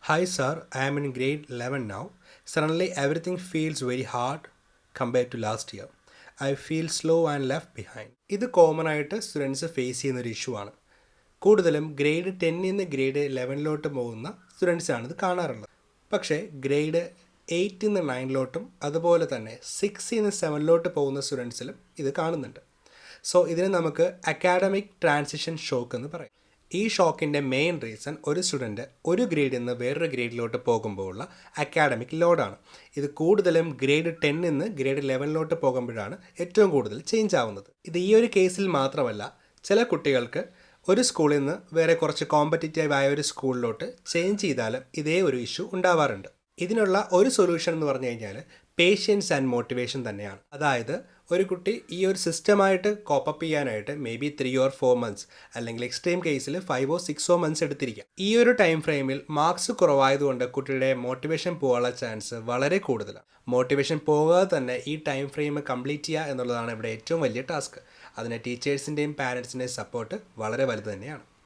Hi sir, I am in grade 11 now. Suddenly everything feels very hard compared to last year. I feel slow and left behind. ഇത് common ആയിട്ട് students face ചെയ്യുന്ന ഒരു issue ആണ്. കൂടുതലും grade 10 നിന്ന് grade 11ലോട്ട് പോകുന്ന സ്റ്റുഡൻസാണ് ഇത് കാണാറുള്ളത്. പക്ഷേ ഗ്രേഡ് 8 നിന്ന് 9ലോട്ടും അതുപോലെ തന്നെ 6 നിന്ന് 7ലോട്ട് പോകുന്ന സ്റ്റുഡൻസിലും ഇത് കാണുന്നുണ്ട്. സോ ഇതിനെ നമുക്ക് അക്കാഡമിക് ട്രാൻസിഷൻ ഷോക്ക് എന്ന് പറയും. ഈ ഷോക്കിൻ്റെ മെയിൻ റീസൺ ഒരു സ്റ്റുഡൻറ്റ് ഒരു ഗ്രേഡിൽ നിന്ന് വേറൊരു ഗ്രേഡിലോട്ട് പോകുമ്പോഴുള്ള അക്കാഡമിക് ലോഡാണ്. ഇത് കൂടുതലും ഗ്രേഡ് 10 നിന്ന് ഗ്രേഡ് 11ലോട്ട് പോകുമ്പോഴാണ് ഏറ്റവും കൂടുതൽ ചേഞ്ച് ആവുന്നത്. ഇത് ഈ ഒരു കേസിൽ മാത്രമല്ല, ചില കുട്ടികൾക്ക് ഒരു സ്കൂളിൽ നിന്ന് വേറെ കുറച്ച് കോമ്പറ്റീറ്റീവ് ആയ ഒരു സ്കൂളിലോട്ട് ചേഞ്ച് ചെയ്താലും ഇതേ ഒരു ഇഷ്യൂ ഉണ്ടാവാറുണ്ട്. ഇതിനുള്ള ഒരു സൊല്യൂഷൻ എന്ന് പറഞ്ഞു കഴിഞ്ഞാൽ പേഷ്യൻസ് ആൻഡ് മോട്ടിവേഷൻ തന്നെയാണ്. അതായത് ഒരു കുട്ടി ഈ ഒരു സിസ്റ്റമായിട്ട് കോപ്പപ്പ് ചെയ്യാനായിട്ട് മേ ബി 3 or 4 months അല്ലെങ്കിൽ എക്സ്ട്രീം കേസിൽ 5 or 6 months എടുത്തിരിക്കാം. ഈ ഒരു ടൈം ഫ്രെയിമിൽ മാർക്സ് കുറവായതുകൊണ്ട് കുട്ടിയുടെ മോട്ടിവേഷൻ പോകാനുള്ള ചാൻസ് വളരെ കൂടുതലാണ്. മോട്ടിവേഷൻ പോകാതെ തന്നെ ഈ ടൈം ഫ്രെയിം കംപ്ലീറ്റ് ചെയ്യുക എന്നുള്ളതാണ് ഇവിടെ ഏറ്റവും വലിയ ടാസ്ക്. അതിന് ടീച്ചേഴ്സിൻ്റെയും പാരൻസിൻ്റെയും സപ്പോർട്ട് വളരെ വലുത് തന്നെയാണ്.